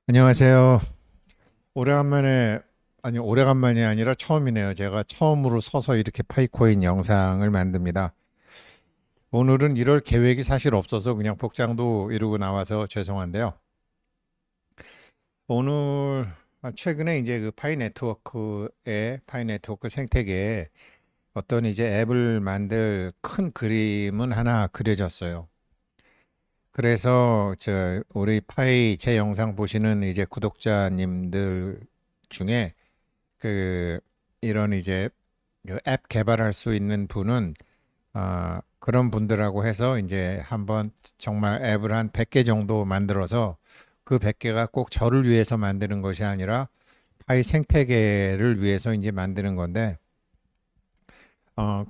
안녕하세요. 오래간만에, 아니, 오래간만이 아니라 처음이네요. 제가 처음으로 서서 이렇게 파이코인 영상을 만듭니다. 오늘은 이럴 계획이 사실 없어서 그냥 복장도 이러고 나와서 죄송한데요. 오늘, 최근에 이제 그 파이 네트워크 생태계에 어떤 이제 앱을 만들 큰 그림은 하나 그려졌어요. 그래서 우리 제 영상 보시는 이제 구독자님들 중에 그 이런 이제 그앱 개발할 수 있는 분은 그런 분들하고 해서 이제 한번 정말 앱을 한 100개 정도 만들어서 그 100개가 꼭 저를 위해서 만드는 것이 아니라 파이 생태계를 위해서 이제 만드는 건데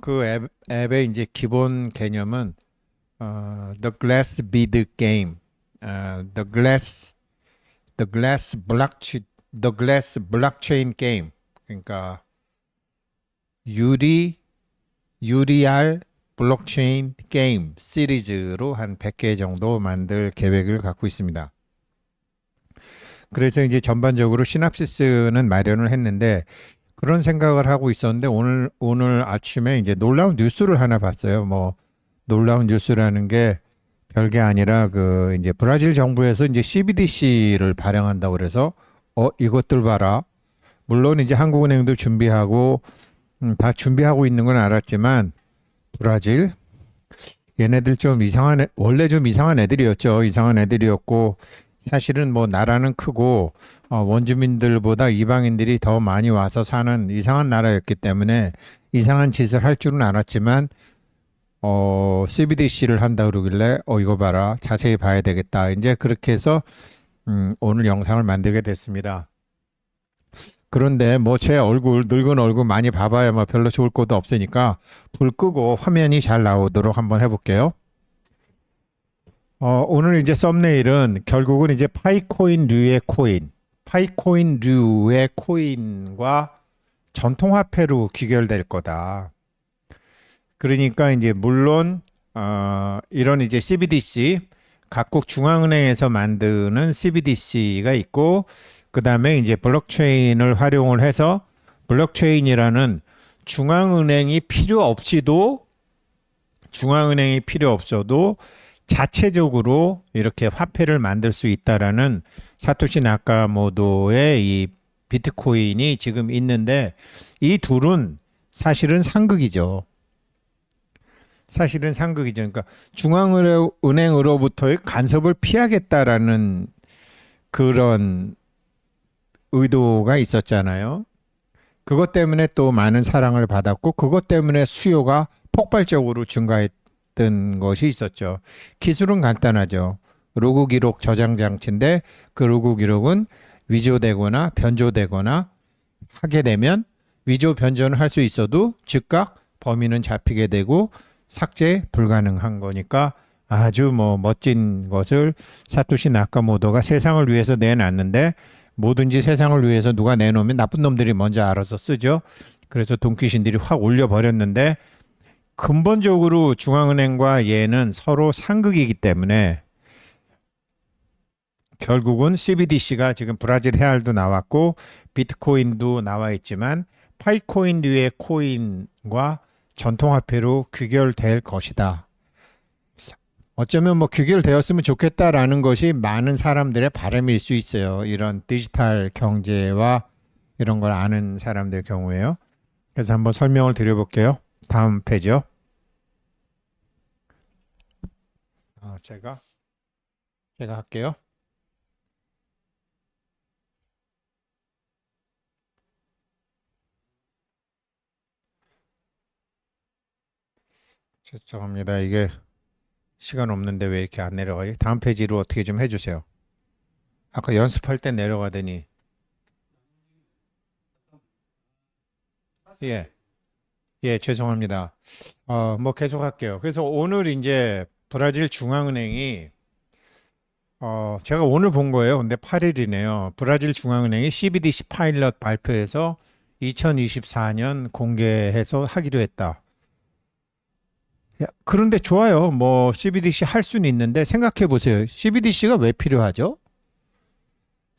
그 앱의 이제 기본 개념은 The Glass Bead Game, The Glass Blockchain Game. 그러니까 유리 유리알 블록체인 게임 시리즈로 한 100개 정도 만들 계획을 갖고 있습니다. 그래서 이제 전반적으로 시납시스는 마련을 했는데 그런 생각을 하고 있었는데 오늘 아침에 이제 놀라운 뉴스를 하나 봤어요. 뭐 놀라운 뉴스라는 게 별게 아니라 그 이제 브라질 정부에서 이제 CBDC를 발행한다고 그래서 이것들 봐라. 물론 이제 한국은행도 준비하고 다 준비하고 있는 건 알았지만 브라질 얘네들 좀 원래 좀 이상한 애들이었죠. 이상한 애들이었고 사실은 뭐 나라는 크고 원주민들보다 이방인들이 더 많이 와서 사는 이상한 나라였기 때문에 이상한 짓을 할 줄은 알았지만 CBDC를 한다 그러길래 이거 봐라 자세히 봐야 되겠다. 이제 그렇게 해서 오늘 영상을 만들게 됐습니다. 그런데 뭐 제 얼굴 늙은 얼굴 많이 봐봐야 뭐 별로 좋을 것도 없으니까 불 끄고 화면이 잘 나오도록 한번 해볼게요. 오늘 이제 썸네일은 결국은 이제 파이코인류의 코인과 전통화폐로 귀결될 거다. 그러니까 이제 물론 이런 이제 CBDC 각국 중앙은행에서 만드는 CBDC가 있고 그 다음에 이제 블록체인을 활용을 해서 블록체인이라는 중앙은행이 필요 없어도 자체적으로 이렇게 화폐를 만들 수 있다라는 사토시 나카모토의 이 비트코인이 지금 있는데 이 둘은 사실은 상극이죠. 그러니까 중앙은행으로부터의 간섭을 피하겠다라는 그런 의도가 있었잖아요. 그것 때문에 또 많은 사랑을 받았고 그것 때문에 수요가 폭발적으로 증가했던 것이 있었죠. 기술은 간단하죠. 로그 기록 저장 장치인데 그 로그 기록은 위조되거나 변조되거나 하게 되면 위조 변조는 할 수 있어도 즉각 범인은 잡히게 되고 삭제 불가능한 거니까 아주 뭐 멋진 것을 사토시 나카모토가 세상을 위해서 내놨는데 뭐든지 세상을 위해서 누가 내놓으면 나쁜 놈들이 먼저 알아서 쓰죠. 그래서 돈귀신들이 확 올려버렸는데 근본적으로 중앙은행과 얘는 서로 상극이기 때문에 결국은 CBDC가 지금 브라질 헤알도 나왔고 비트코인도 나와 있지만 파이코인류의 코인과 전통화폐로 귀결될 것이다. 어쩌면 뭐 귀결되었으면 좋겠다라는 것이 많은 사람들의 바람일 수 있어요. 이런 디지털 경제와 이런 걸 아는 사람들 경우에요. 그래서 한번 설명을 드려볼게요. 다음 페이지요. 제가 할게요. 죄송합니다. 이게 시간 없는데 왜 이렇게 안 내려가요? 다음 페이지로 어떻게 좀 해주세요. 아까 연습할 때 내려가더니 예, 예, 죄송합니다. 뭐 계속 할게요. 그래서 오늘 이제 브라질 중앙은행이 제가 오늘 본 거예요. 근데 8일이네요. 브라질 중앙은행이 CBDC 파일럿 발표해서 2024년 공개해서 하기로 했다. 야, 그런데 좋아요. 뭐 CBDC 할 수는 있는데 생각해 보세요. CBDC가 왜 필요하죠?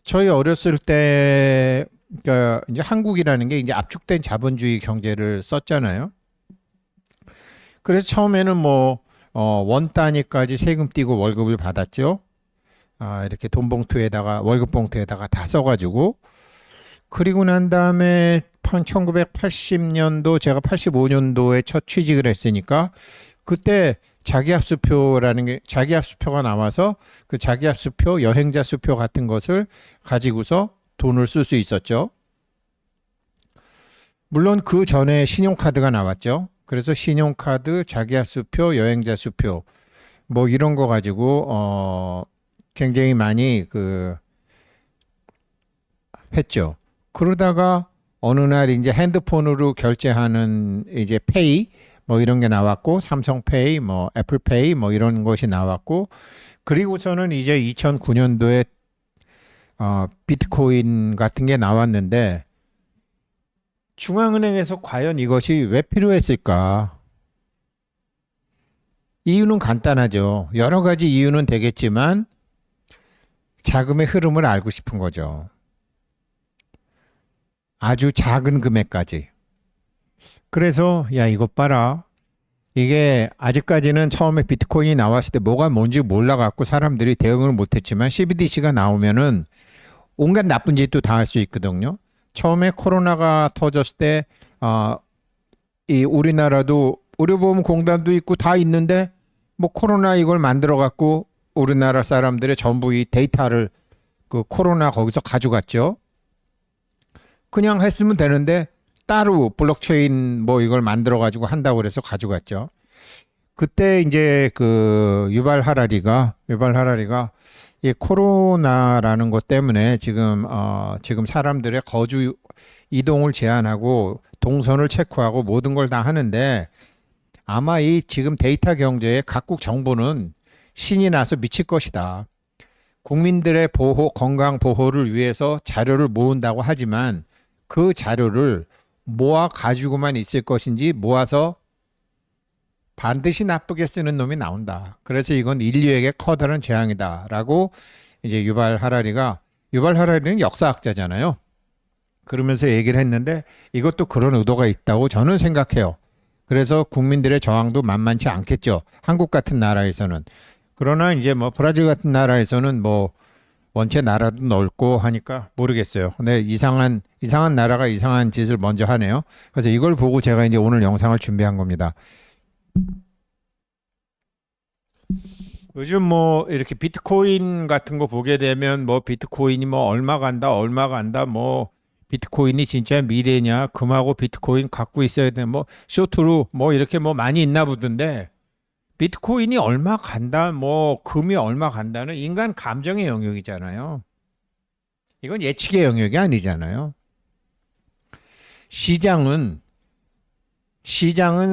저희 어렸을 때 그러니까 이제 한국이라는 게 이제 압축된 자본주의 경제를 썼잖아요. 그래서 처음에는 뭐 원 단위까지 세금 떼고 월급을 받았죠. 이렇게 돈 봉투에다가 월급 봉투에다가 다 써가지고 그리고 난 다음에 1980년도 제가 85년도에 첫 취직을 했으니까 그때 자기합수표라는 게 자기합수표가 나와서 그 자기합수표 여행자 수표 같은 것을 가지고서 돈을 쓸 수 있었죠. 물론 그 전에 신용카드가 나왔죠. 그래서 신용카드, 자기합수표, 여행자 수표 뭐 이런 거 가지고 굉장히 많이 했죠. 그러다가 어느 날 이제 핸드폰으로 결제하는 이제 페이 뭐 이런 게 나왔고 삼성페이, 뭐 애플페이 뭐 이런 것이 나왔고 그리고서는 이제 2009년도에 비트코인 같은 게 나왔는데 중앙은행에서 과연 이것이 왜 필요했을까? 이유는 간단하죠. 여러 가지 이유는 되겠지만 자금의 흐름을 알고 싶은 거죠. 아주 작은 금액까지. 그래서 야 이것 봐라. 이게 아직까지는 처음에 비트코인이 나왔을 때 뭐가 뭔지 몰라갖고 사람들이 대응을 못했지만 CBDC가 나오면은 온갖 나쁜 짓도 다 할 수 있거든요. 처음에 코로나가 터졌을 때 이 우리나라도 의료보험공단도 있고 다 있는데 뭐 코로나 이걸 만들어 갖고 우리나라 사람들의 전부 이 데이터를 그 코로나 거기서 가져갔죠. 그냥 했으면 되는데 따로 블록체인 뭐 이걸 만들어 가지고 한다고 그래서 가져갔죠. 그때 이제 그 유발 하라리가 이 코로나라는 것 때문에 지금 사람들의 거주 이동을 제한하고 동선을 체크하고 모든 걸 다 하는데 아마 이 지금 데이터 경제에 각국 정부는 신이 나서 미칠 것이다. 국민들의 보호, 건강 보호를 위해서 자료를 모은다고 하지만 그 자료를 모아 가지고만 있을 것인지 모아서 반드시 나쁘게 쓰는 놈이 나온다. 그래서 이건 인류에게 커다란 재앙이다라고 이제 유발 하라리는 역사학자잖아요. 그러면서 얘기를 했는데 이것도 그런 의도가 있다고 저는 생각해요. 그래서 국민들의 저항도 만만치 않겠죠. 한국 같은 나라에서는. 그러나 이제 뭐 브라질 같은 나라에서는 뭐 원체 나라도 넓고 하니까 모르겠어요. 근데 이상한 나라가 이상한 짓을 먼저 하네요. 그래서 이걸 보고 제가 이제 오늘 영상을 준비한 겁니다. 요즘 뭐 이렇게 비트코인 같은 거 보게 되면 뭐 비트코인이 뭐 얼마 간다 뭐 비트코인이 진짜 미래냐 금하고 비트코인 갖고 있어야 돼 뭐 쇼트로 뭐 이렇게 뭐 많이 있나 보던데 비트코인이 얼마 간다 뭐 금이 얼마 간다는 인간 감정의 영역이잖아요. 이건 예측의 영역이 아니잖아요. 시장은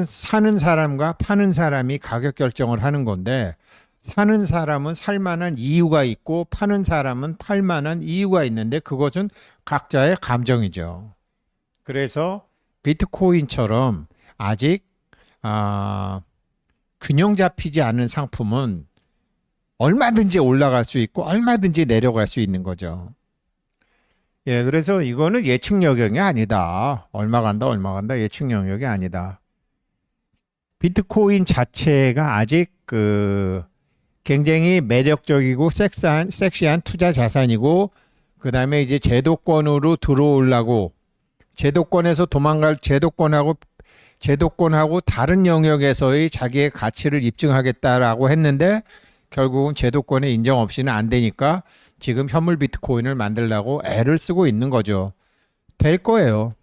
사는 사람과 파는 사람이 가격 결정을 하는 건데 사는 사람은 살 만한 이유가 있고 파는 사람은 팔 만한 이유가 있는데 그것은 각자의 감정이죠. 그래서 비트코인처럼 아직 균형 잡히지 않은 상품은 얼마든지 올라갈 수 있고 얼마든지 내려갈 수 있는 거죠. 예, 그래서 이거는 예측 영역이 아니다. 얼마 간다 예측 영역이 아니다. 비트코인 자체가 아직 굉장히 매력적이고 섹시한 투자 자산이고 그다음에 이제 제도권으로 들어오려고 제도권에서 제도권하고 다른 영역에서의 자기의 가치를 입증하겠다라고 했는데 결국은 제도권의 인정 없이는 안 되니까 지금 현물 비트코인을 만들려고 애를 쓰고 있는 거죠. 될 거예요.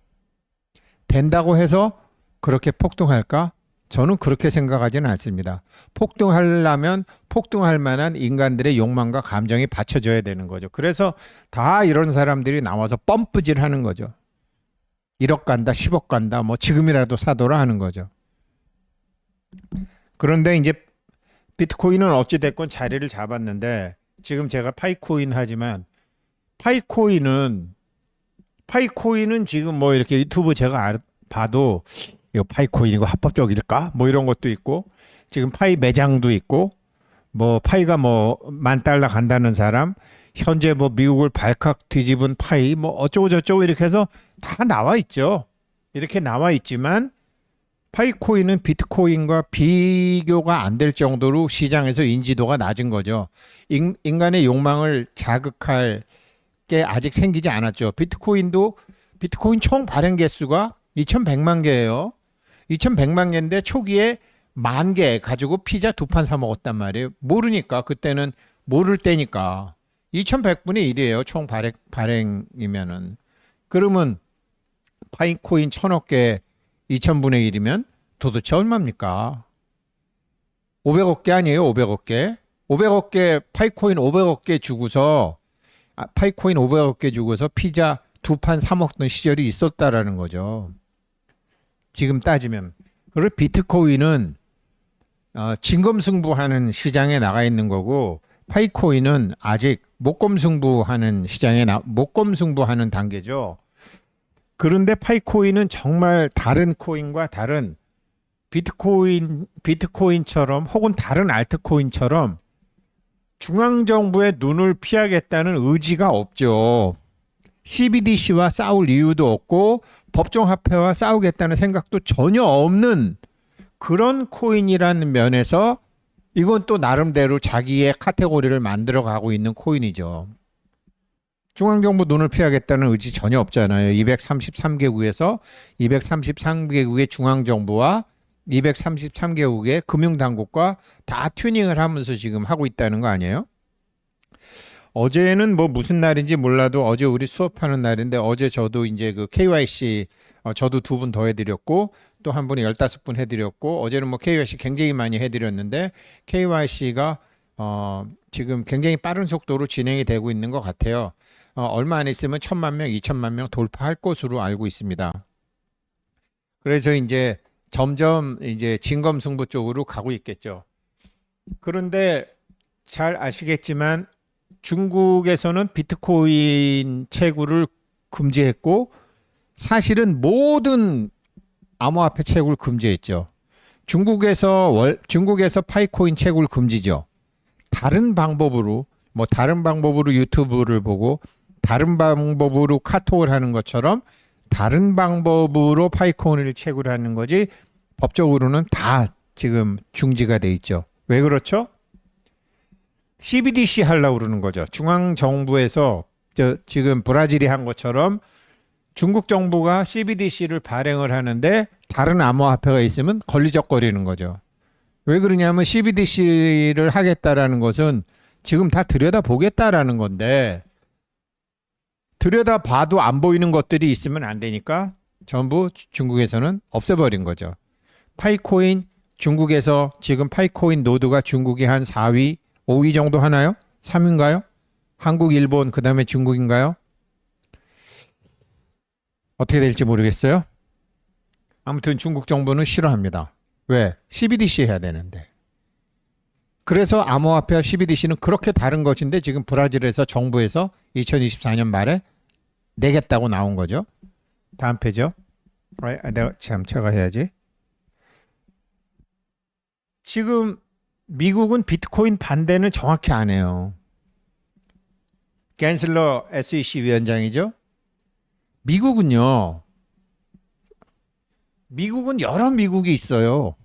된다고 해서 그렇게 폭등할까? 저는 그렇게 생각하지는 않습니다. 폭등하려면 폭등할 만한 인간들의 욕망과 감정이 받쳐져야 되는 거죠. 그래서 다 이런 사람들이 나와서 펌프질 하는 거죠. 1억 간다, 10억 간다, 뭐 지금이라도 사도록 하는 거죠. 그런데 이제 비트코인은 어찌됐건 자리를 잡았는데 지금 제가 파이코인 하지만 파이코인은 지금 뭐 이렇게 유튜브 제가 봐도 이거 파이코인 이거 합법적일까? 뭐 이런 것도 있고 지금 파이 매장도 있고 뭐 파이가 뭐 $10,000 간다는 사람 현재 뭐 미국을 발칵 뒤집은 파이 뭐 어쩌고 저쩌고 이렇게 해서 다 나와 있죠. 이렇게 나와 있지만 파이코인은 비트코인과 비교가 안 될 정도로 시장에서 인지도가 낮은 거죠. 인간의 욕망을 자극할 게 아직 생기지 않았죠. 비트코인 총 발행 개수가 2100만 개예요. 2100만 개인데 초기에 10,000개 가지고 피자 2판 사 먹었단 말이에요. 모르니까 그때는 모를 때니까 2100분의 1이에요. 총 발행이면은. 그러면 파이코인 1000억 개 2000분의 1이면 도대체 얼마입니까? 500억 개 아니에요? 500억 개. 500억 개 파이코인 500억 개 주고서 파이코인 500억 개 주고서 피자 2판 사 먹던 시절이 있었다라는 거죠. 지금 따지면. 그리고 비트코인은 진검승부하는 시장에 나가 있는 거고 파이코인은 아직 목검승부하는 시장에 목검승부하는 단계죠. 그런데 파이코인은 정말 다른 코인과 다른 비트코인처럼 혹은 다른 알트코인처럼 중앙정부의 눈을 피하겠다는 의지가 없죠. CBDC와 싸울 이유도 없고 법정화폐와 싸우겠다는 생각도 전혀 없는 그런 코인이라는 면에서 이건 또 나름대로 자기의 카테고리를 만들어 가고 있는 코인이죠. 중앙정부 눈을 피하겠다는 의지 전혀 없잖아요. 233개국에서 233개국의 중앙정부와 233개국의 금융당국과 다 튜닝을 하면서 지금 하고 있다는 거 아니에요? 어제는 뭐 무슨 날인지 몰라도 어제 우리 수업하는 날인데 어제 저도 이제 그 KYC 저도 2분 더 해드렸고 또 한 분이 15분 해드렸고 어제는 뭐 KYC 굉장히 많이 해드렸는데 KYC가 지금 굉장히 빠른 속도로 진행이 되고 있는 것 같아요. 얼마 안 있으면 1,000만 명, 2,000만 명 돌파할 것으로 알고 있습니다. 그래서 이제 점점 이제 진검승부 쪽으로 가고 있겠죠. 그런데 잘 아시겠지만 중국에서는 비트코인 채굴을 금지했고 사실은 모든 암호화폐 채굴 금지했죠. 중국에서 파이코인 채굴 금지죠. 다른 방법으로 유튜브를 보고 다른 방법으로 카톡을 하는 것처럼 다른 방법으로 파이코인을 채굴하는 거지 법적으로는 다 지금 중지가 돼 있죠. 왜 그렇죠? CBDC 하려고 그러는 거죠. 중앙정부에서 지금 브라질이 한 것처럼 중국 정부가 CBDC를 발행을 하는데 다른 암호화폐가 있으면 걸리적거리는 거죠. 왜 그러냐면 CBDC를 하겠다라는 것은 지금 다 들여다보겠다라는 건데 들여다봐도 안 보이는 것들이 있으면 안 되니까 전부 중국에서는 없애버린 거죠. 파이코인 중국에서 지금 파이코인 노드가 중국이 한 4위, 5위 정도 하나요? 3위인가요? 한국, 일본, 그 다음에 중국인가요? 어떻게 될지 모르겠어요. 아무튼 중국 정부는 싫어합니다. 왜? CBDC 해야 되는데. 그래서 암호화폐와 CBDC는 그렇게 다른 것인데 지금 브라질에서 정부에서 2024년 말에 내겠다고 나온 거죠. 다음 페이지요. 내가 참 제가 해야지. 지금 미국은 비트코인 반대는 정확히 안 해요. 갠슬러 SEC 위원장이죠. 미국은 여러 미국이 있어요.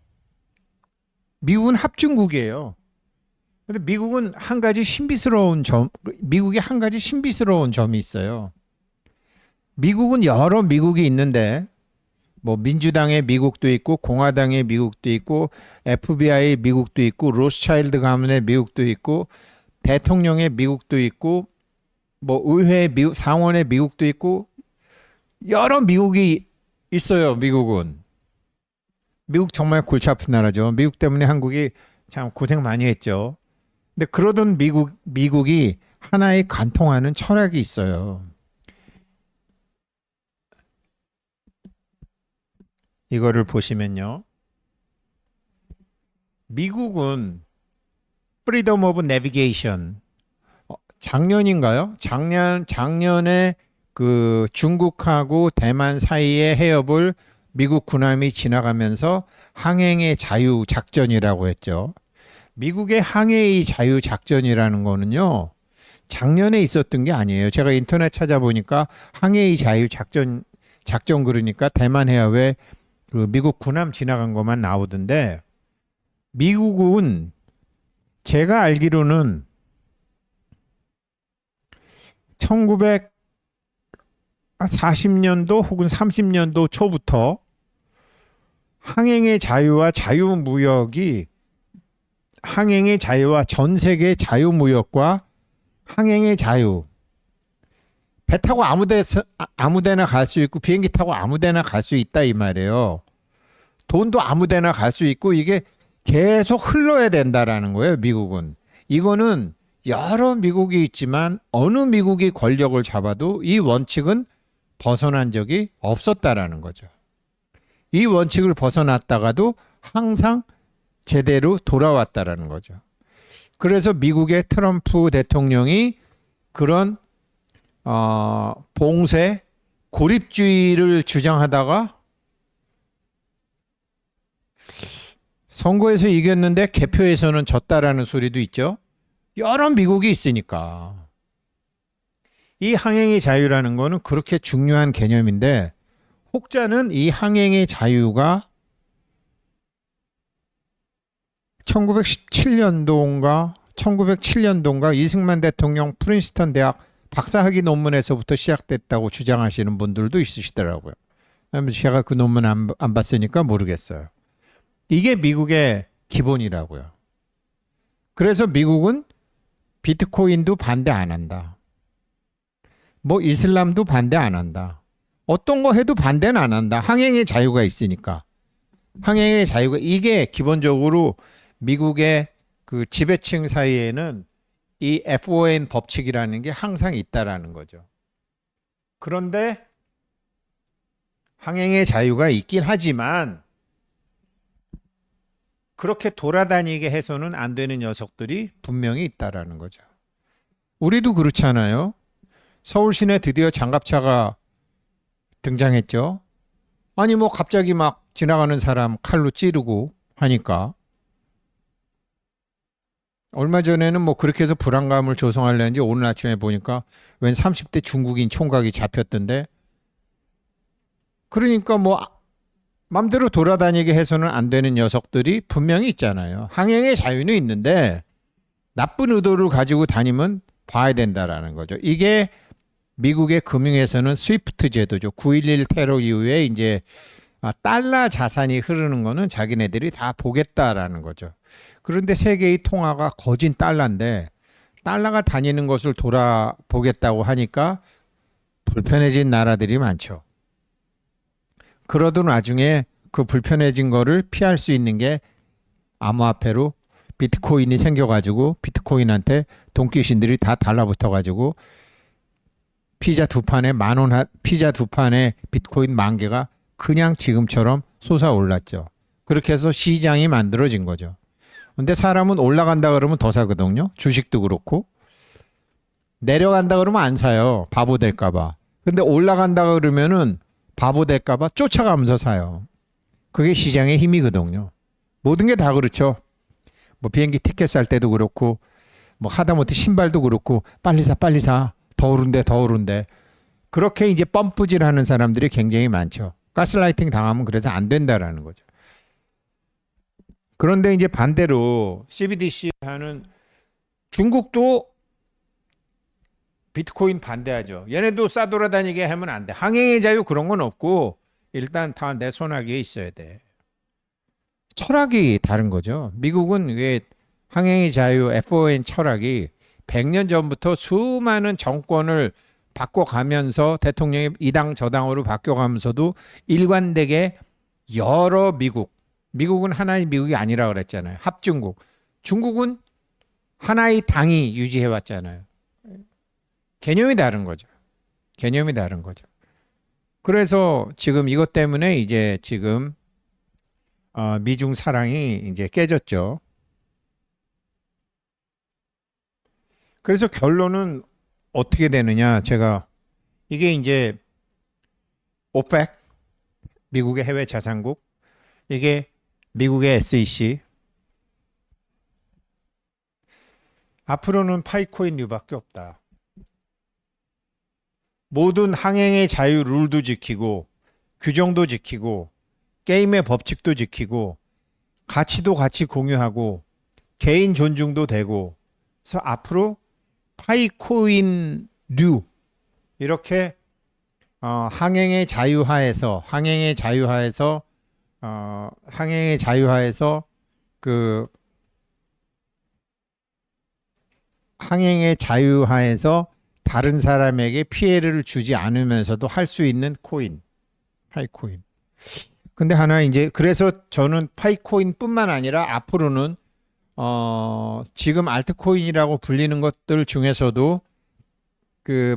미국은 합중국이에요. 근데 미국이 한 가지 신비스러운 점이 있어요. 미국은 여러 미국이 있는데 뭐 민주당의 미국도 있고 공화당의 미국도 있고 FBI 미국도 있고 로스차일드 가문의 미국도 있고 대통령의 미국도 있고 뭐 의회 상원의 미국도 있고 여러 미국이 있어요. 미국은. 미국 정말 골치 아픈 나라죠. 미국 때문에 한국이 참 고생 많이 했죠. 근데 그러던 미국이 하나의 관통하는 철학이 있어요. 이거를 보시면요. 미국은 프리덤 오브 내비게이션 작년인가요? 작년에 그 중국하고 대만 사이의 해협을 미국 군함이 지나가면서 항행의 자유 작전이라고 했죠. 미국의 항해의 자유 작전이라는 거는요. 작년에 있었던 게 아니에요. 제가 인터넷 찾아보니까 항해의 자유 작전 그러니까 대만 해협에 그 미국 군함 지나간 것만 나오던데 미국은 제가 알기로는 1940년도 혹은 30년도 초부터 항행의 자유와 자유무역이 항행의 자유와 전 세계 자유무역과 항행의 자유 배 타고 아무데나 갈 수 있고 비행기 타고 아무데나 갈 수 있다 이 말이에요. 돈도 아무데나 갈 수 있고 이게 계속 흘러야 된다라는 거예요. 미국은 이거는 여러 미국이 있지만 어느 미국이 권력을 잡아도 이 원칙은 벗어난 적이 없었다라는 거죠. 이 원칙을 벗어났다가도 항상 제대로 돌아왔다라는 거죠. 그래서 미국의 트럼프 대통령이 그런 봉쇄 고립주의를 주장하다가 선거에서 이겼는데 개표에서는 졌다라는 소리도 있죠. 여러 미국이 있으니까. 이 항행의 자유라는 거는 그렇게 중요한 개념인데 혹자는 이 항행의 자유가 1907년도인가 이승만 대통령 프린스턴 대학 박사학위 논문에서부터 시작됐다고 주장하시는 분들도 있으시더라고요. 제가 그 논문 안 봤으니까 모르겠어요. 이게 미국의 기본이라고요. 그래서 미국은 비트코인도 반대 안 한다. 뭐 이슬람도 반대 안 한다. 어떤 거 해도 반대는 안 한다. 항행의 자유가 있으니까. 항행의 자유가 이게 기본적으로 미국의 그 지배층 사이에는 이 FON 법칙이라는 게 항상 있다라는 거죠. 그런데 항행의 자유가 있긴 하지만 그렇게 돌아다니게 해서는 안 되는 녀석들이 분명히 있다라는 거죠. 우리도 그렇잖아요. 서울 시내 드디어 장갑차가 등장했죠. 아니 뭐 갑자기 막 지나가는 사람 칼로 찌르고 하니까 얼마 전에는 뭐 그렇게 해서 불안감을 조성하려는지 오늘 아침에 보니까 웬 30대 중국인 총각이 잡혔던데 그러니까 뭐 맘대로 돌아다니게 해서는 안 되는 녀석들이 분명히 있잖아요. 항행의 자유는 있는데 나쁜 의도를 가지고 다니면 봐야 된다라는 거죠. 이게 미국의 금융에서는 스위프트 제도죠. 9.11 테러 이후에 이제 달러 자산이 흐르는 거는 자기네들이 다 보겠다라는 거죠. 그런데 세계의 통화가 거진 달러인데 달러가 다니는 것을 돌아보겠다고 하니까 불편해진 나라들이 많죠. 그러던 와중에 그 불편해진 거를 피할 수 있는 게 암호화폐로 비트코인이 생겨가지고 비트코인한테 돈귀신들이 다 달라붙어가지고 피자 두 판에 피자 두 판에 비트코인 10,000개가 그냥 지금처럼 솟아올랐죠. 그렇게 해서 시장이 만들어진 거죠. 근데 사람은 올라간다 그러면 더 사거든요. 주식도 그렇고. 내려간다 그러면 안 사요. 바보 될까 봐. 근데 올라간다 그러면은 바보 될까 봐 쫓아가면서 사요. 그게 시장의 힘이거든요. 모든 게 다 그렇죠. 뭐 비행기 티켓 살 때도 그렇고 뭐 하다못해 신발도 그렇고 빨리 사 빨리 사. 더 오른대. 그렇게 이제 펌프질 하는 사람들이 굉장히 많죠. 가스라이팅 당하면 그래서 안 된다라는 거죠. 그런데 이제 반대로 CBDC 하는 중국도 비트코인 반대하죠. 얘네도 싸돌아다니게 하면 안 돼. 항행의 자유 그런 건 없고 일단 다 내 손아귀에 있어야 돼. 철학이 다른 거죠. 미국은 왜 항행의 자유 FON 철학이 100년 전부터 수많은 정권을 바꿔가면서 대통령이 이 당 저 당으로 바뀌어가면서도 일관되게 여러 미국은 하나의 미국이 아니라 그랬잖아요. 합중국. 중국은 하나의 당이 유지해 왔잖아요. 개념이 다른 거죠. 그래서 지금 이것 때문에 이제 지금 미중 사랑이 이제 깨졌죠. 그래서 결론은 어떻게 되느냐? 제가 이게 이제 오펙 미국의 해외 자산국 이게 미국의 SEC 앞으로는 파이코인류밖에 없다. 모든 항행의 자유 룰도 지키고 규정도 지키고 게임의 법칙도 지키고 가치도 같이 공유하고 개인 존중도 되고, 그래서 앞으로 파이코인류 이렇게 항행의 자유하에서 그 항행의 자유하에서 다른 사람에게 피해를 주지 않으면서도 할 수 있는 코인, 파이코인. 근데 하나 이제 그래서 저는 파이코인뿐만 아니라 앞으로는 지금 알트코인이라고 불리는 것들 중에서도 그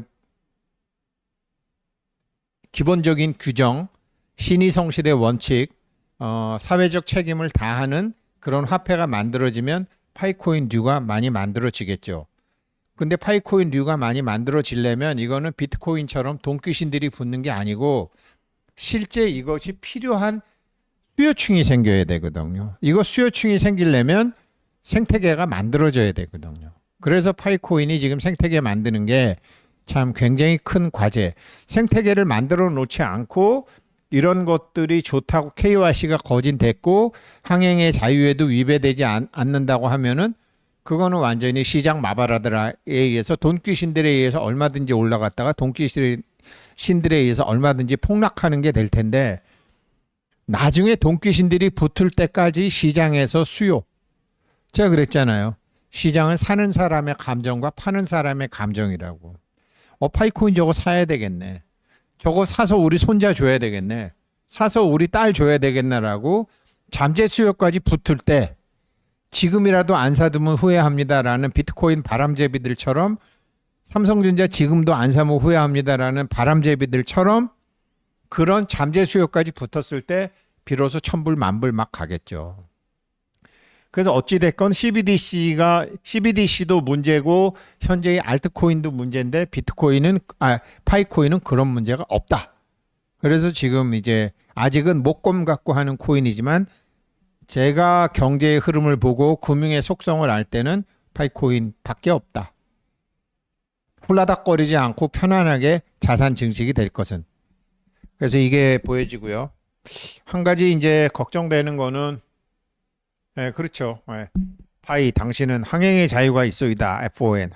기본적인 규정, 신의성실의 원칙, 사회적 책임을 다하는 그런 화폐가 만들어지면 파이코인류가 많이 만들어지겠죠. 근데 파이코인류가 많이 만들어지려면 이거는 비트코인처럼 돈귀신들이 붙는 게 아니고 실제 이것이 필요한 수요층이 생겨야 되거든요. 이거 수요층이 생기려면 생태계가 만들어져야 되거든요. 그래서 파이코인이 지금 생태계 만드는 게 참 굉장히 큰 과제. 생태계를 만들어 놓지 않고 이런 것들이 좋다고 KYC가 거진됐고 항행의 자유에도 위배되지 않는다고 하면은 그거는 완전히 시장 마바라들에 의해서 돈귀신들에 의해서 얼마든지 올라갔다가 돈귀신들에 의해서 얼마든지 폭락하는 게 될 텐데, 나중에 돈귀신들이 붙을 때까지 시장에서 수요. 제가 그랬잖아요. 시장은 사는 사람의 감정과 파는 사람의 감정이라고. 파이코인 저거 사야 되겠네. 저거 사서 우리 손자 줘야 되겠네. 사서 우리 딸 줘야 되겠나라고 잠재 수요까지 붙을 때 지금이라도 안 사두면 후회합니다라는 비트코인 바람제비들처럼, 삼성전자 지금도 안 사면 후회합니다라는 바람제비들처럼 그런 잠재 수요까지 붙었을 때 비로소 천불 만불 막 가겠죠. 그래서 어찌됐건 CBDC도 문제고 현재의 알트코인도 문제인데 파이코인은 그런 문제가 없다. 그래서 지금 이제 아직은 목검 갖고 하는 코인이지만 제가 경제의 흐름을 보고 금융의 속성을 알 때는 파이코인밖에 없다. 훌라닥거리지 않고 편안하게 자산 증식이 될 것은. 그래서 이게 보여지고요. 한 가지 이제 걱정되는 거는 그렇죠. 파이 당신은 항행의 자유가 있어이다. FON.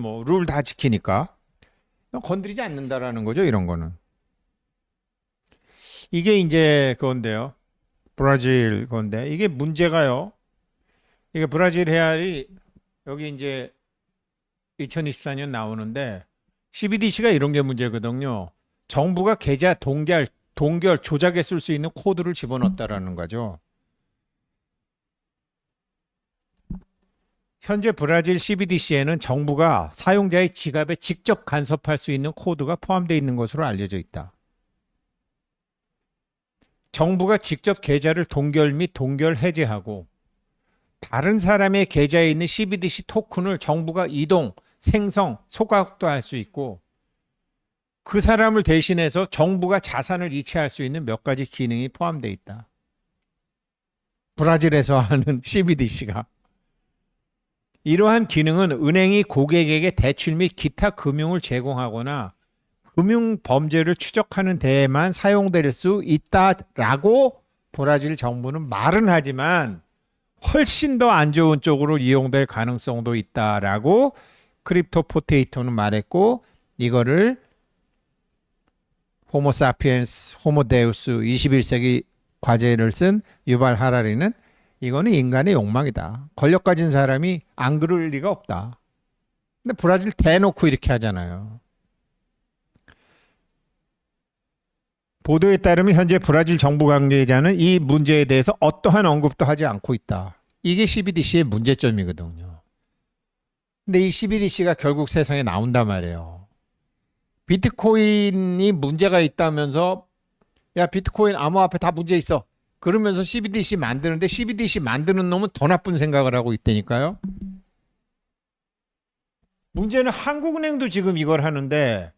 뭐 룰 다 지키니까 건드리지 않는다라는 거죠. 이런 거는. 이게 이제 그건데요. 브라질 건데 이게 문제가요. 이게 브라질 레알이 여기 이제 2024년 나오는데 CBDC가 이런 게 문제거든요. 정부가 계좌 동결 조작에 쓸 수 있는 코드를 집어넣었다라는 거죠. 현재 브라질 CBDC에는 정부가 사용자의 지갑에 직접 간섭할 수 있는 코드가 포함되어 있는 것으로 알려져 있다. 정부가 직접 계좌를 동결 및 동결 해제하고 다른 사람의 계좌에 있는 CBDC 토큰을 정부가 이동, 생성, 소각도 할 수 있고 그 사람을 대신해서 정부가 자산을 이체할 수 있는 몇 가지 기능이 포함되어 있다. 브라질에서 하는 CBDC가. 이러한 기능은 은행이 고객에게 대출 및 기타 금융을 제공하거나 금융 범죄를 추적하는 데에만 사용될 수 있다라고 브라질 정부는 말은 하지만 훨씬 더 안 좋은 쪽으로 이용될 가능성도 있다라고 크립토 포테이토는 말했고, 이거를 호모사피엔스, 호모데우스 21세기 과제를 쓴 유발 하라리는 이거는 인간의 욕망이다. 권력 가진 사람이 안 그럴 리가 없다. 근데 브라질 대놓고 이렇게 하잖아요. 보도에 따르면 현재 브라질 정부 관계자는 이 문제에 대해서 어떠한 언급도 하지 않고 있다. 이게 CBDC의 문제점이거든요. 근데 이 CBDC가 결국 세상에 나온단 말이에요. 비트코인이 문제가 있다면서 야 비트코인 암호화폐 다 문제 있어. 그러면서 CBDC 만드는데 CBDC 만드는 놈은 더 나쁜 생각을 하고 있다니까요. 문제는 한국은행도 지금 이걸 하는데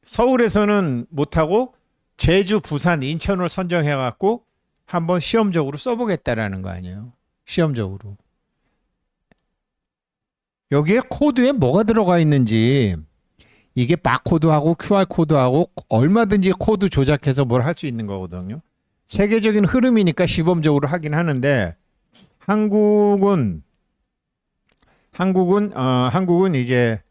서울에서는 못하고 제주, 부산, 인천을 선정해갖고 한번 시험적으로 써보겠다라는 거 아니에요. 시험적으로. 여기에 코드에 뭐가 들어가 있는지 이게 바코드하고 QR코드하고 얼마든지 코드 조작해서 뭘 할 수 있는 거거든요. 세계적인 흐름이니까 시범적으로 하긴 하는데 한국은 이제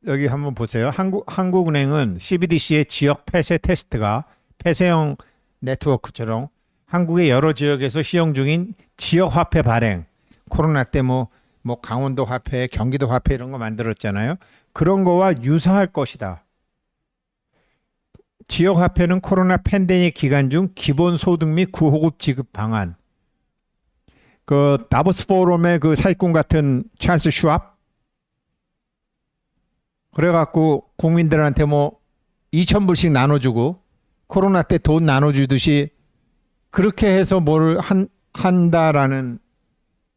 여기 한번 보세요. 한국은행은 CBDC의 지역 폐쇄 테스트가 폐쇄형 네트워크처럼 한국의 여러 지역에서 시행 중인 지역 화폐 발행, 코로나 때 뭐 강원도 화폐, 경기도 화폐 이런 거 만들었잖아요. 그런 거와 유사할 것이다. 지역 화폐는 코로나 팬데믹 기간 중 기본 소득 및 구호급 지급 방안. 그 다보스 포럼의 그 사기꾼 같은 찰스 슈왑 그래갖고 국민들한테 뭐 2,000불씩 나눠주고 코로나 때 돈 나눠주듯이 그렇게 해서 뭘 한다라는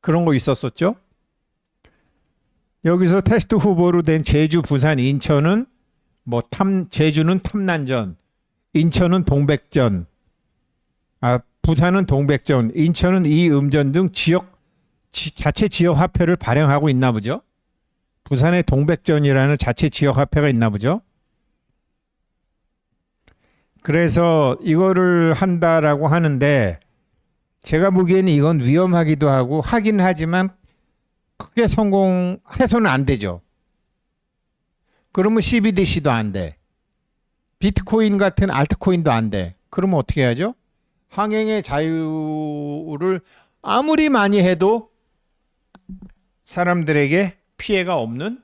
그런 거 있었었죠. 여기서 테스트 후보로 된 제주, 부산, 인천은 제주는 탐난전, 인천은 동백전, 부산은 동백전, 인천은 이음전 등 자체 지역 화폐를 발행하고 있나 보죠. 부산에 동백전이라는 자체 지역 화폐가 있나 보죠. 그래서 이거를 한다라고 하는데 제가 보기에는 이건 위험하기도 하고 하긴 하지만 크게 성공해서는 안 되죠. 그러면 CBDC도 안 돼. 비트코인 같은 알트코인도 안 돼. 그러면 어떻게 해야죠? 항행의 자유를 아무리 많이 해도 사람들에게 피해가 없는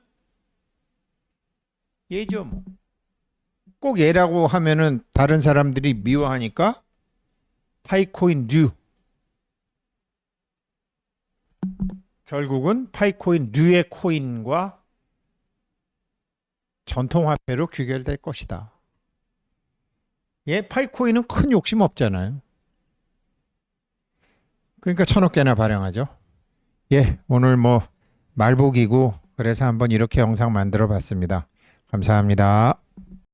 예죠. 뭐. 꼭 예라고 하면은 다른 사람들이 미워하니까 파이코인 듀. 결국은 파이코인 듀의 코인과 전통화폐로 귀결될 것이다. 예, 파이코인은 큰 욕심 없잖아요. 그러니까 1,000억 개나 발행하죠. 예, 오늘 뭐 말복이고 그래서 한번 이렇게 영상 만들어 봤습니다. 감사합니다.